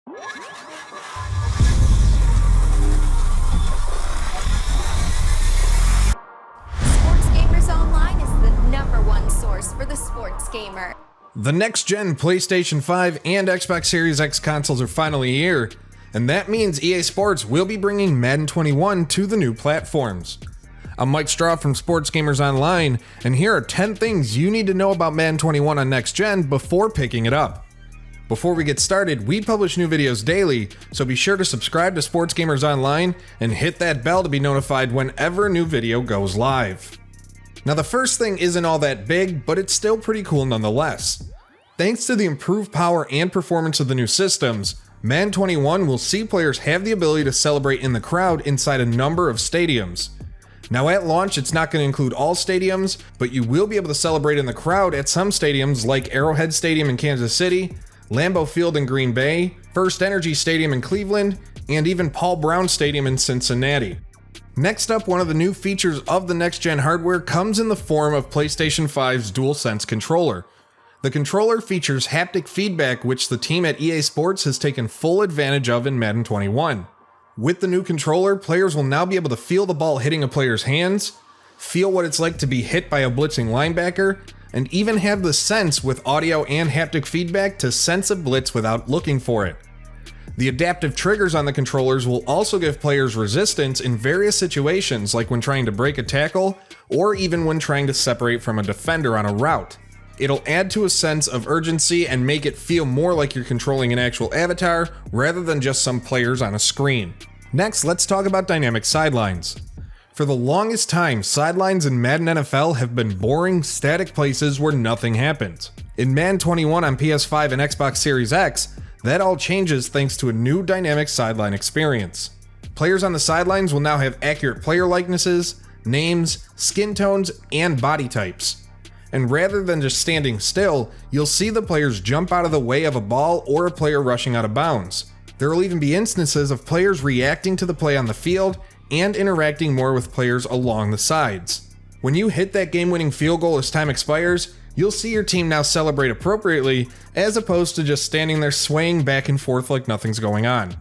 Online is the #1 source for the sports gamer. The next-gen PlayStation 5 and Xbox Series X consoles are finally here, and that means EA Sports will be bringing Madden 21 to the new platforms. I'm Mike Straw from Sports Gamers Online, and here are 10 things you need to know about Madden 21 on next gen before picking it up. Before we get started, we publish new videos daily, so be sure to subscribe to Sports Gamers Online and hit that bell to be notified whenever a new video goes live. Now the first thing isn't all that big, but it's still pretty cool nonetheless. Thanks to the improved power and performance of the new systems, Madden 21 will see players have the ability to celebrate in the crowd inside a number of stadiums. Now at launch, it's not going to include all stadiums, but you will be able to celebrate in the crowd at some stadiums like Arrowhead Stadium in Kansas City, Lambeau Field in Green Bay, First Energy Stadium in Cleveland, and even Paul Brown Stadium in Cincinnati. Next up, one of the new features of the next-gen hardware comes in the form of PlayStation 5's DualSense controller. The controller features haptic feedback, which the team at EA Sports has taken full advantage of in Madden 21. With the new controller, players will now be able to feel the ball hitting a player's hands, feel what it's like to be hit by a blitzing linebacker, and even have the sense with audio and haptic feedback to sense a blitz without looking for it. The adaptive triggers on the controllers will also give players resistance in various situations, like when trying to break a tackle, or even when trying to separate from a defender on a route. It'll add to a sense of urgency and make it feel more like you're controlling an actual avatar, rather than just some players on a screen. Next, let's talk about dynamic sidelines. For the longest time, sidelines in Madden NFL have been boring, static places where nothing happens. In Madden 21 on PS5 and Xbox Series X, that all changes thanks to a new dynamic sideline experience. Players on the sidelines will now have accurate player likenesses, names, skin tones, and body types. And rather than just standing still, you'll see the players jump out of the way of a ball or a player rushing out of bounds. There will even be instances of players reacting to the play on the field and interacting more with players along the sides. When you hit that game-winning field goal as time expires, you'll see your team now celebrate appropriately, as opposed to just standing there swaying back and forth like nothing's going on.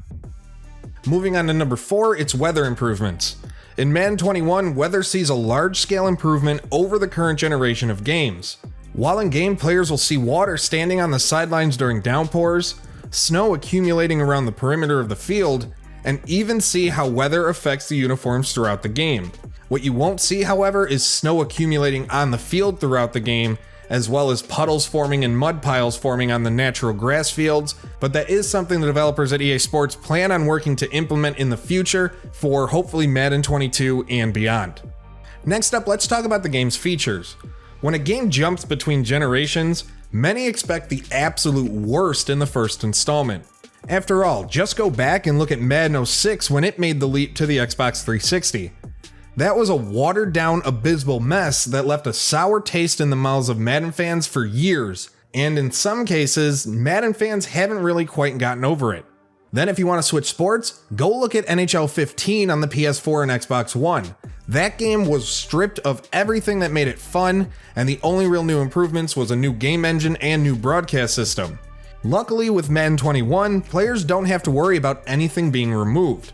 Moving on to number 4, it's weather improvements. In Madden 21, weather sees a large-scale improvement over the current generation of games. While in-game, players will see water standing on the sidelines during downpours, snow accumulating around the perimeter of the field, and even see how weather affects the uniforms throughout the game. What you won't see, however, is snow accumulating on the field throughout the game, as well as puddles forming and mud piles forming on the natural grass fields, but that is something the developers at EA Sports plan on working to implement in the future for hopefully Madden 22 and beyond. Next up, let's talk about the game's features. When a game jumps between generations, many expect the absolute worst in the first installment. After all, just go back and look at Madden 06 when it made the leap to the Xbox 360. That was a watered-down, abysmal mess that left a sour taste in the mouths of Madden fans for years, and in some cases, Madden fans haven't really quite gotten over it. Then if you want to switch sports, go look at NHL 15 on the PS4 and Xbox One. That game was stripped of everything that made it fun, and the only real new improvements was a new game engine and new broadcast system. Luckily with Madden 21, players don't have to worry about anything being removed.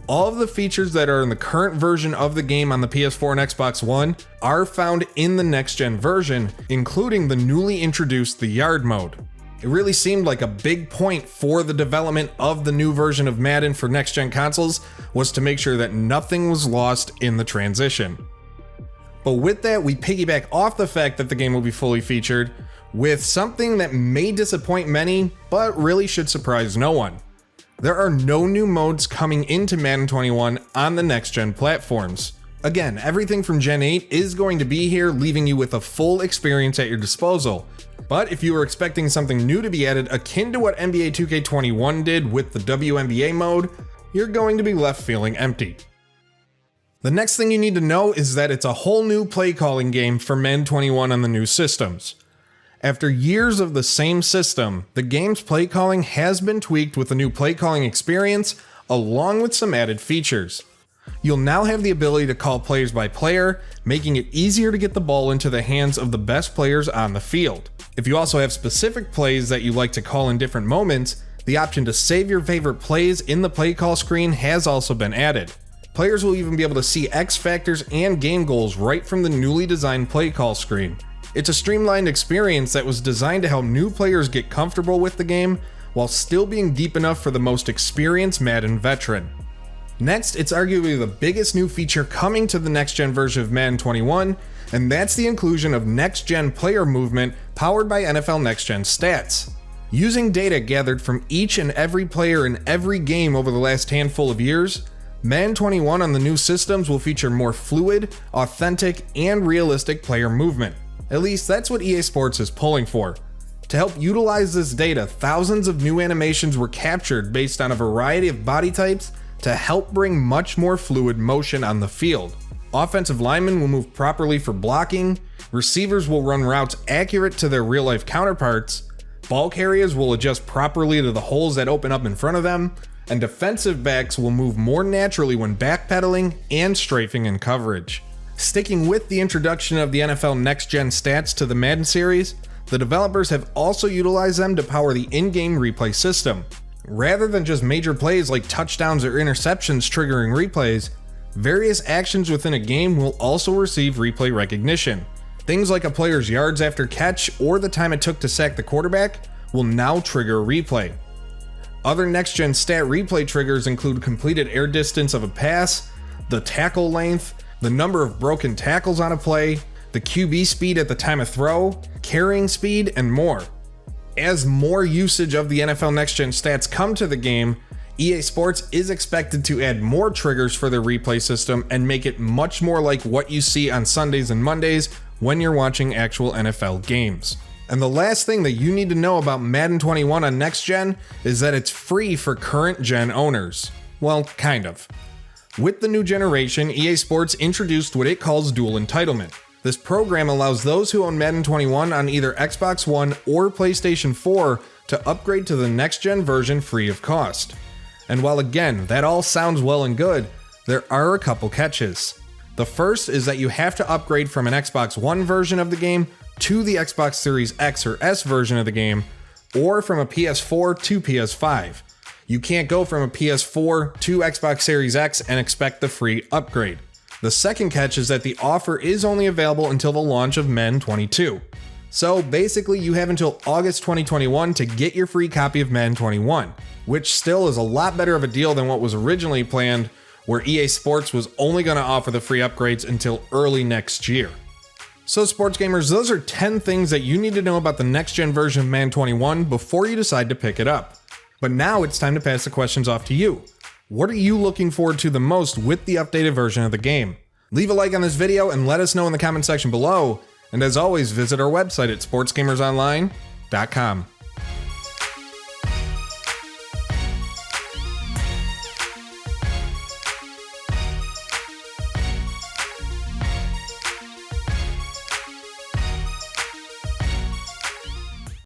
All of the features that are in the current version of the game on the PS4 and Xbox One are found in the next-gen version, including the newly introduced the Yard mode. It really seemed like a big point for the development of the new version of Madden for next-gen consoles was to make sure that nothing was lost in the transition. But with that, we piggyback off the fact that the game will be fully featured with something that may disappoint many, but really should surprise no one. There are no new modes coming into Madden 21 on the next-gen platforms. Again, everything from Gen 8 is going to be here, leaving you with a full experience at your disposal. But if you were expecting something new to be added akin to what NBA 2K21 did with the WNBA mode, you're going to be left feeling empty. The next thing you need to know is that it's a whole new play calling game for Madden 21 on the new systems. After years of the same system, the game's play calling has been tweaked with a new play calling experience, along with some added features. You'll now have the ability to call players by player, making it easier to get the ball into the hands of the best players on the field. If you also have specific plays that you like to call in different moments, The option to save your favorite plays in the play call screen has also been added. Players will even be able to see X factors and game goals right from the newly designed play call screen. It's a streamlined experience that was designed to help new players get comfortable with the game while still being deep enough for the most experienced Madden veteran. Next, it's arguably the biggest new feature coming to the next-gen version of Madden 21, and that's the inclusion of next-gen player movement powered by NFL next-gen stats. Using data gathered from each and every player in every game over the last handful of years, Madden 21 on the new systems will feature more fluid, authentic, and realistic player movement. At least that's what EA Sports is pulling for. To help utilize this data, thousands of new animations were captured based on a variety of body types to help bring much more fluid motion on the field. Offensive linemen will move properly for blocking, receivers will run routes accurate to their real-life counterparts, ball carriers will adjust properly to the holes that open up in front of them, and defensive backs will move more naturally when backpedaling and strafing in coverage. Sticking with the introduction of the NFL next-gen stats to the Madden series, the developers have also utilized them to power the in-game replay system. Rather than just major plays like touchdowns or interceptions triggering replays, various actions within a game will also receive replay recognition. Things like a player's yards after catch or the time it took to sack the quarterback will now trigger a replay. Other next-gen stat replay triggers include completed air distance of a pass, the tackle length, the number of broken tackles on a play, the QB speed at the time of throw, carrying speed, and more. As more usage of the NFL next-gen stats come to the game, EA Sports is expected to add more triggers for their replay system and make it much more like what you see on Sundays and Mondays when you're watching actual NFL games. And the last thing that you need to know about Madden 21 on Next Gen is that it's free for current gen owners. Well, kind of. With the new generation, EA Sports introduced what it calls dual entitlement. This program allows those who own Madden 21 on either Xbox One or PlayStation 4 to upgrade to the next-gen version free of cost. And while again, that all sounds well and good, there are a couple catches. The first is that you have to upgrade from an Xbox One version of the game to the Xbox Series X or S version of the game, or from a PS4 to PS5. You can't go from a PS4 to Xbox Series X and expect the free upgrade. The second catch is that the offer is only available until the launch of Madden 22. So basically you have until August 2021 to get your free copy of Madden 21, which still is a lot better of a deal than what was originally planned, where EA Sports was only going to offer the free upgrades until early next year. So sports gamers, those are 10 things that you need to know about the next gen version of Madden 21 before you decide to pick it up. But now it's time to pass the questions off to you. What are you looking forward to the most with the updated version of the game? Leave a like on this video and let us know in the comment section below. And as always, visit our website at sportsgamersonline.com.